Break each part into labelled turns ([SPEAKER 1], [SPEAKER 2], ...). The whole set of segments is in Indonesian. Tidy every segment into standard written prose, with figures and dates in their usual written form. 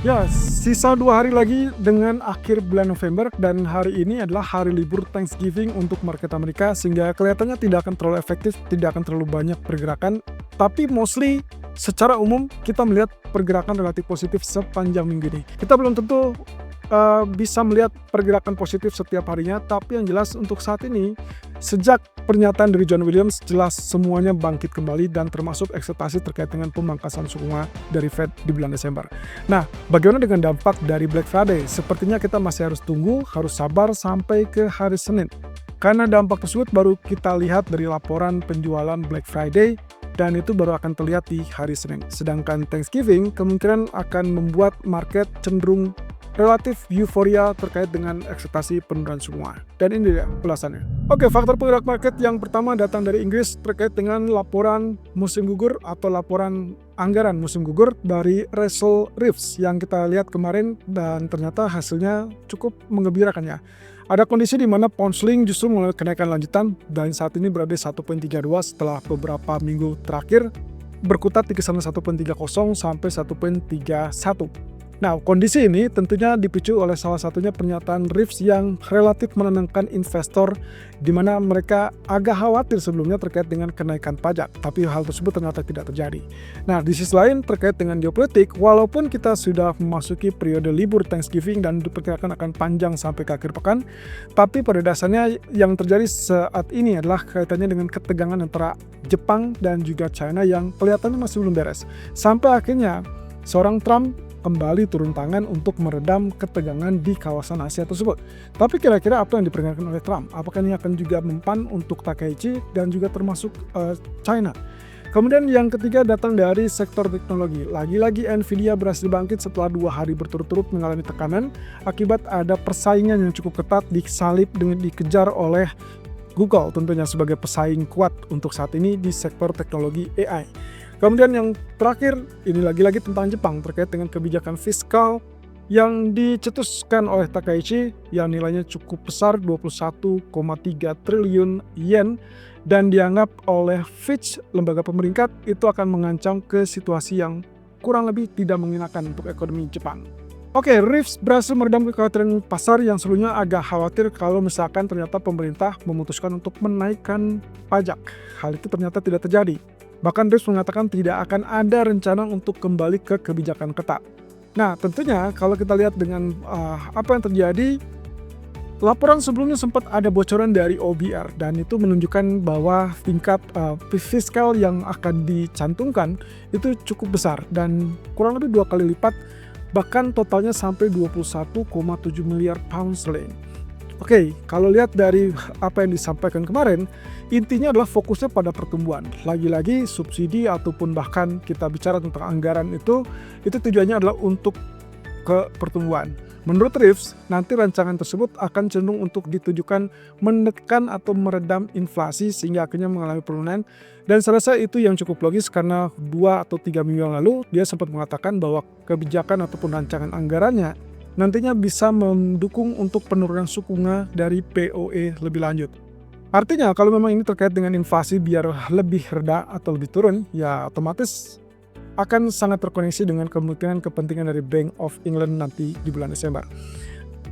[SPEAKER 1] Ya, sisa 2 hari lagi dengan akhir bulan November dan hari ini adalah hari libur Thanksgiving untuk market Amerika sehingga kelihatannya tidak akan terlalu efektif, tidak akan terlalu banyak pergerakan. Tapi mostly secara umum kita melihat pergerakan relatif positif sepanjang minggu ini. Kita belum tentu bisa melihat pergerakan positif setiap harinya, tapi yang jelas untuk saat ini sejak pernyataan dari John Williams jelas semuanya bangkit kembali dan termasuk ekspektasi terkait dengan pemangkasan suku bunga dari Fed di bulan Desember. Nah, bagaimana dengan dampak dari Black Friday? Sepertinya kita masih harus tunggu, harus sabar sampai ke hari Senin. Karena dampak tersebut baru kita lihat dari laporan penjualan Black Friday dan itu baru akan terlihat di hari Senin. Sedangkan Thanksgiving kemungkinan akan membuat market cenderung relatif euforia terkait dengan ekspektasi penurunan semua. Dan ini dia ulasannya. Oke, faktor penggerak market yang pertama datang dari Inggris terkait dengan laporan musim gugur atau laporan anggaran musim gugur dari Russell Reeves yang kita lihat kemarin dan ternyata hasilnya cukup menggembirakan ya. Ada kondisi di mana pound sterling justru mengalami kenaikan lanjutan dan saat ini berada di 1.32 setelah beberapa minggu terakhir berkutat di kisaran 1.30 sampai 1.31. Nah, kondisi ini tentunya dipicu oleh salah satunya pernyataan Reeves yang relatif menenangkan investor di mana mereka agak khawatir sebelumnya terkait dengan kenaikan pajak, tapi hal tersebut ternyata tidak terjadi. Nah, di sisi lain terkait dengan geopolitik, walaupun kita sudah memasuki periode libur Thanksgiving dan diperkirakan akan panjang sampai ke akhir pekan, tapi pada dasarnya yang terjadi saat ini adalah kaitannya dengan ketegangan antara Jepang dan juga China yang kelihatannya masih belum beres. Sampai akhirnya seorang Trump kembali turun tangan untuk meredam ketegangan di kawasan Asia tersebut. Tapi kira-kira apa yang diperkirakan oleh Trump? Apakah ini akan juga mempan untuk Takaichi dan juga termasuk China? Kemudian yang ketiga datang dari sektor teknologi. Lagi-lagi Nvidia berhasil bangkit setelah 2 hari berturut-turut mengalami tekanan akibat ada persaingan yang cukup ketat disalip dengan dikejar oleh Google tentunya sebagai pesaing kuat untuk saat ini di sektor teknologi AI. Kemudian yang terakhir, ini lagi-lagi tentang Jepang terkait dengan kebijakan fiskal yang dicetuskan oleh Takaichi yang nilainya cukup besar 21,3 triliun yen dan dianggap oleh Fitch, lembaga pemeringkat, itu akan mengancam ke situasi yang kurang lebih tidak mengenakan untuk ekonomi Jepang. Oke, Reeves berhasil meredam kekhawatiran pasar yang sebelumnya agak khawatir kalau misalkan ternyata pemerintah memutuskan untuk menaikkan pajak. Hal itu ternyata tidak terjadi. Bahkan Reeves mengatakan tidak akan ada rencana untuk kembali ke kebijakan ketat. Nah, tentunya kalau kita lihat dengan apa yang terjadi, laporan sebelumnya sempat ada bocoran dari OBR dan itu menunjukkan bahwa tingkat fiskal yang akan dicantumkan itu cukup besar dan kurang lebih 2 kali lipat, bahkan totalnya sampai 21,7 miliar pound sterling. Oke, kalau lihat dari apa yang disampaikan kemarin, intinya adalah fokusnya pada pertumbuhan. Lagi-lagi subsidi ataupun bahkan kita bicara tentang anggaran itu tujuannya adalah untuk ke pertumbuhan. Menurut Reeves, nanti rancangan tersebut akan cenderung untuk ditujukan menekan atau meredam inflasi sehingga akhirnya mengalami penurunan. Dan saya rasa itu yang cukup logis karena 2 atau 3 minggu yang lalu dia sempat mengatakan bahwa kebijakan ataupun rancangan anggarannya nantinya bisa mendukung untuk penurunan suku bunga dari POE lebih lanjut. Artinya kalau memang ini terkait dengan inflasi biar lebih reda atau lebih turun, ya otomatis akan sangat terkoneksi dengan kemungkinan kepentingan dari Bank of England nanti di bulan Desember.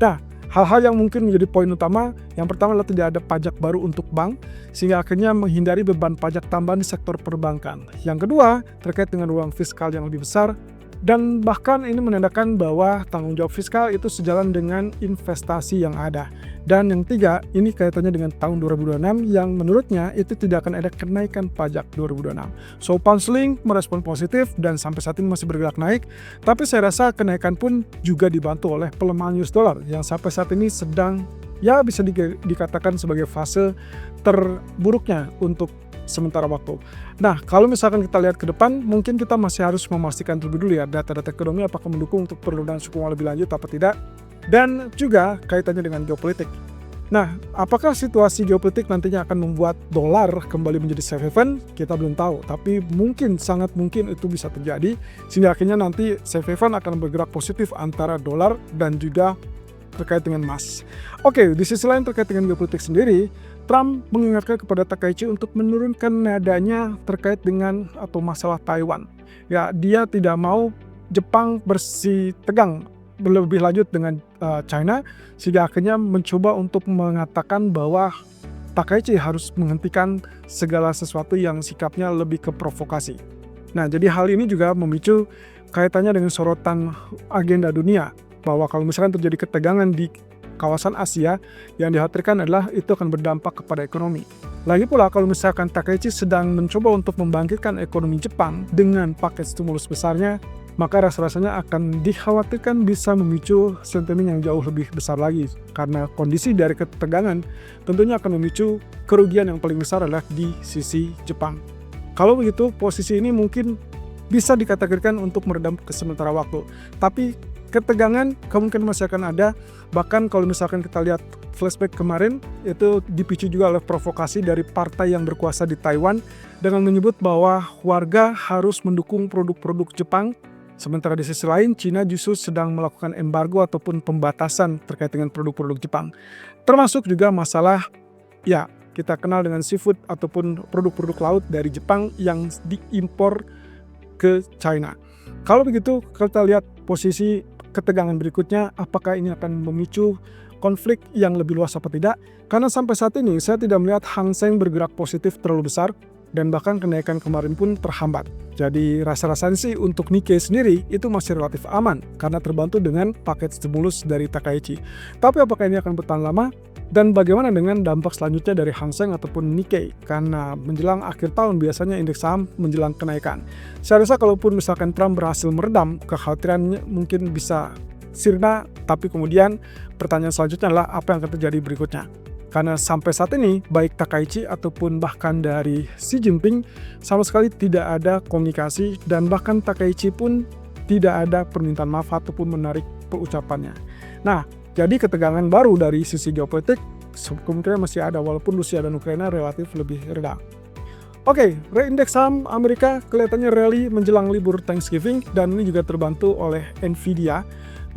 [SPEAKER 1] Nah, hal-hal yang mungkin menjadi poin utama, yang pertama adalah tidak ada pajak baru untuk bank, sehingga akhirnya menghindari beban pajak tambahan di sektor perbankan. Yang kedua, terkait dengan ruang fiskal yang lebih besar, dan bahkan ini menandakan bahwa tanggung jawab fiskal itu sejalan dengan investasi yang ada. Dan yang ketiga, ini kaitannya dengan tahun 2026 yang menurutnya itu tidak akan ada kenaikan pajak 2026. So, pound sterling merespon positif dan sampai saat ini masih bergerak naik, tapi saya rasa kenaikan pun juga dibantu oleh pelemahan US dollar yang sampai saat ini sedang ya bisa dikatakan sebagai fase terburuknya untuk sementara waktu. Nah, kalau misalkan kita lihat ke depan, mungkin kita masih harus memastikan terlebih dulu ya data-data ekonomi apakah mendukung untuk penurunan suku bunga lebih lanjut atau tidak, dan juga kaitannya dengan geopolitik. Nah, apakah situasi geopolitik nantinya akan membuat dolar kembali menjadi safe haven? Kita belum tahu, tapi mungkin, sangat mungkin itu bisa terjadi, sehingga akhirnya nanti safe haven akan bergerak positif antara dolar dan juga terkait dengan emas. Oke, di sisi lain terkait dengan geopolitik sendiri, Trump mengingatkan kepada Takaichi untuk menurunkan nadanya terkait dengan atau masalah Taiwan. Ya, dia tidak mau Jepang bersitegang lebih lanjut dengan China, sehingga akhirnya mencoba untuk mengatakan bahwa Takaichi harus menghentikan segala sesuatu yang sikapnya lebih ke provokasi. Nah, jadi hal ini juga memicu kaitannya dengan sorotan agenda dunia, bahwa kalau misalkan terjadi ketegangan di kawasan Asia, yang dikhawatirkan adalah itu akan berdampak kepada ekonomi. Lagi pula kalau misalkan Takaichi sedang mencoba untuk membangkitkan ekonomi Jepang dengan paket stimulus besarnya, maka rasa-rasanya akan dikhawatirkan bisa memicu sentimen yang jauh lebih besar lagi. Karena kondisi dari ketegangan tentunya akan memicu kerugian yang paling besar adalah di sisi Jepang. Kalau begitu, posisi ini mungkin bisa dikategorikan untuk meredam ke sementara waktu. Tapi ketegangan kemungkinan masih akan ada, bahkan kalau misalkan kita lihat flashback kemarin, itu dipicu juga oleh provokasi dari partai yang berkuasa di Taiwan dengan menyebut bahwa warga harus mendukung produk-produk Jepang. Sementara di sisi lain, Cina justru sedang melakukan embargo ataupun pembatasan terkait dengan produk-produk Jepang. Termasuk juga masalah, ya kita kenal dengan seafood ataupun produk-produk laut dari Jepang yang diimpor ke China. Kalau begitu, kita lihat posisi ketegangan berikutnya, apakah ini akan memicu konflik yang lebih luas apa tidak? Karena sampai saat ini, saya tidak melihat Hang Seng bergerak positif terlalu besar, dan bahkan kenaikan kemarin pun terhambat. Jadi rasa-rasanya sih untuk Nikkei sendiri itu masih relatif aman karena terbantu dengan paket stimulus dari Takaichi. Tapi apakah ini akan bertahan lama? Dan bagaimana dengan dampak selanjutnya dari Hang Seng ataupun Nikkei? Karena menjelang akhir tahun biasanya indeks saham menjelang kenaikan. Saya rasa kalaupun misalkan Trump berhasil meredam kekhawatirannya mungkin bisa sirna, tapi kemudian pertanyaan selanjutnya adalah apa yang akan terjadi berikutnya. Karena sampai saat ini, baik Takaichi ataupun bahkan dari Xi Jinping sama sekali tidak ada komunikasi, dan bahkan Takaichi pun tidak ada permintaan maaf ataupun menarik ucapannya. Nah, jadi ketegangan baru dari sisi geopolitik kemungkinan masih ada walaupun Rusia dan Ukraina relatif lebih reda. Oke, reindeks saham Amerika kelihatannya rally menjelang libur Thanksgiving, dan ini juga terbantu oleh Nvidia,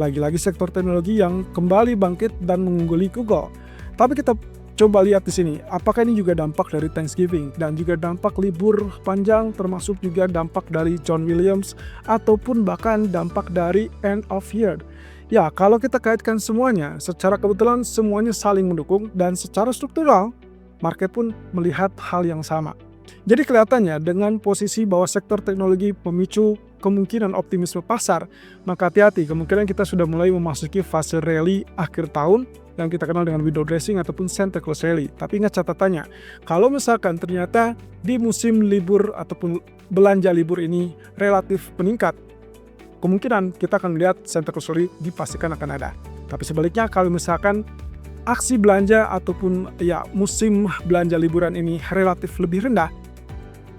[SPEAKER 1] lagi-lagi sektor teknologi yang kembali bangkit dan mengungguli Google. Tapi kita coba lihat di sini, apakah ini juga dampak dari Thanksgiving dan juga dampak libur panjang, termasuk juga dampak dari John Williams ataupun bahkan dampak dari end of year. Ya, kalau kita kaitkan semuanya, secara kebetulan semuanya saling mendukung dan secara struktural, market pun melihat hal yang sama. Jadi kelihatannya dengan posisi bahwa sektor teknologi memicu kemungkinan optimisme pasar, maka hati-hati, kemungkinan kita sudah mulai memasuki fase rally akhir tahun yang kita kenal dengan window dressing ataupun Santa Claus rally. Tapi ingat catatannya, kalau misalkan ternyata di musim libur ataupun belanja libur ini relatif meningkat, kemungkinan kita akan melihat Santa Claus rally dipastikan akan ada. Tapi sebaliknya, kalau misalkan aksi belanja ataupun ya musim belanja liburan ini relatif lebih rendah,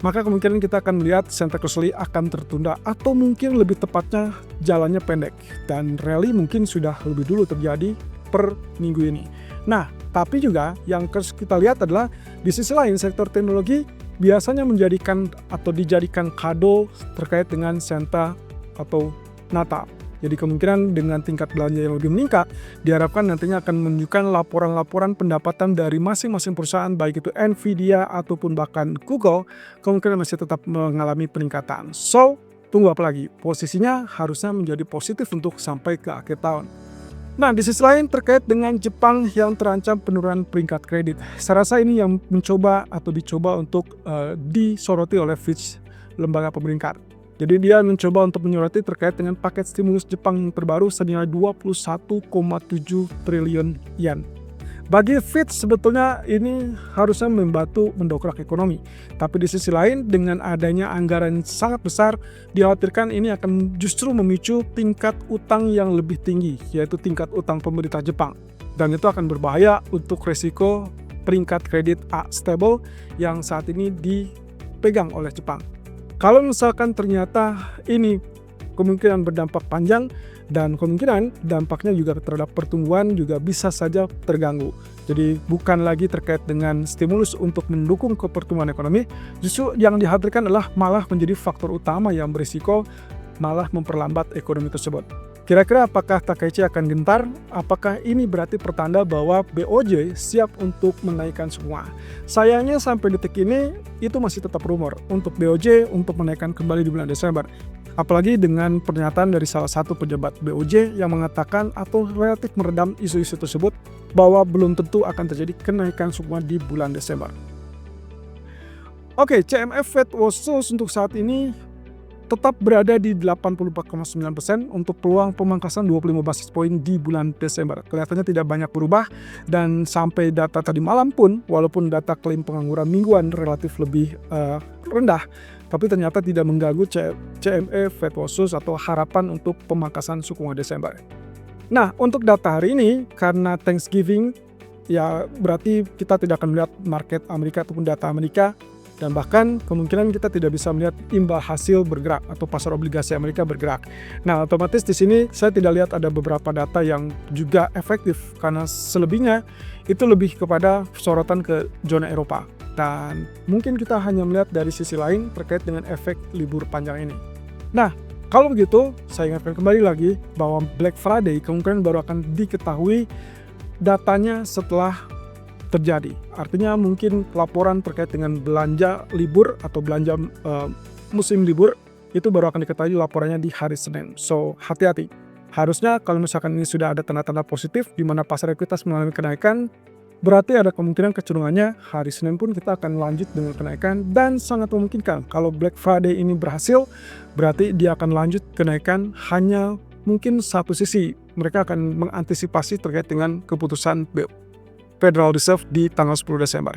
[SPEAKER 1] maka kemungkinan kita akan melihat Santa Claus rally akan tertunda atau mungkin lebih tepatnya jalannya pendek, dan rally mungkin sudah lebih dulu terjadi per minggu ini. Nah, tapi juga yang kita lihat adalah di sisi lain sektor teknologi biasanya menjadikan atau dijadikan kado terkait dengan Santa atau Natal. Jadi kemungkinan dengan tingkat belanja yang lebih meningkat, diharapkan nantinya akan menunjukkan laporan-laporan pendapatan dari masing-masing perusahaan, baik itu Nvidia ataupun bahkan Google, kemungkinan masih tetap mengalami peningkatan. So, tunggu apa lagi? Posisinya harusnya menjadi positif untuk sampai ke akhir tahun. Nah, di sisi lain terkait dengan Jepang yang terancam penurunan peringkat kredit. Saya rasa ini yang dicoba untuk disoroti oleh Fitch, lembaga pemeringkat. Jadi dia mencoba untuk menyoroti terkait dengan paket stimulus Jepang yang terbaru senilai 21,7 triliun yen. Bagi Fitch sebetulnya ini harusnya membantu mendongkrak ekonomi. Tapi di sisi lain dengan adanya anggaran sangat besar, dikhawatirkan ini akan justru memicu tingkat utang yang lebih tinggi, yaitu tingkat utang pemerintah Jepang. Dan itu akan berbahaya untuk resiko peringkat kredit A stable yang saat ini dipegang oleh Jepang. Kalau misalkan ternyata ini kemungkinan berdampak panjang, dan kemungkinan dampaknya juga terhadap pertumbuhan juga bisa saja terganggu. Jadi bukan lagi terkait dengan stimulus untuk mendukung pertumbuhan ekonomi, justru yang dikhawatirkan adalah malah menjadi faktor utama yang berisiko malah memperlambat ekonomi tersebut. Kira-kira apakah Takaichi akan gentar? Apakah ini berarti pertanda bahwa BOJ siap untuk menaikkan semua? Sayangnya sampai detik ini itu masih tetap rumor untuk BOJ untuk menaikkan kembali di bulan Desember. Apalagi dengan pernyataan dari salah satu pejabat BOJ yang mengatakan atau relatif meredam isu-isu tersebut bahwa belum tentu akan terjadi kenaikan suku bunga di bulan Desember. Oke, CMF Fed Watch untuk saat ini tetap berada di 84,9% untuk peluang pemangkasan 25 basis poin di bulan Desember. Kelihatannya tidak banyak berubah, dan sampai data tadi malam pun, walaupun data klaim pengangguran mingguan relatif lebih rendah, tapi ternyata tidak mengganggu CME Fed Watch atau harapan untuk pemangkasan suku bunga Desember. Nah, untuk data hari ini, karena Thanksgiving, ya berarti kita tidak akan melihat market Amerika ataupun data Amerika, dan bahkan kemungkinan kita tidak bisa melihat imbal hasil bergerak atau pasar obligasi Amerika bergerak. Nah, otomatis di sini saya tidak lihat ada beberapa data yang juga efektif, karena selebihnya itu lebih kepada sorotan ke zona Eropa. Dan mungkin kita hanya melihat dari sisi lain terkait dengan efek libur panjang ini. Nah, kalau begitu, saya ingatkan kembali lagi bahwa Black Friday kemungkinan baru akan diketahui datanya setelah terjadi. Artinya mungkin laporan terkait dengan belanja libur atau belanja musim libur itu baru akan diketahui laporannya di hari Senin. So, hati-hati. Harusnya kalau misalkan ini sudah ada tanda-tanda positif di mana pasar ekuitas mengalami kenaikan, berarti ada kemungkinan kecenderungannya hari Senin pun kita akan lanjut dengan kenaikan, dan sangat memungkinkan kalau Black Friday ini berhasil, berarti dia akan lanjut kenaikan hanya mungkin satu sisi. Mereka akan mengantisipasi terkait dengan keputusan Federal Reserve di tanggal 10 Desember.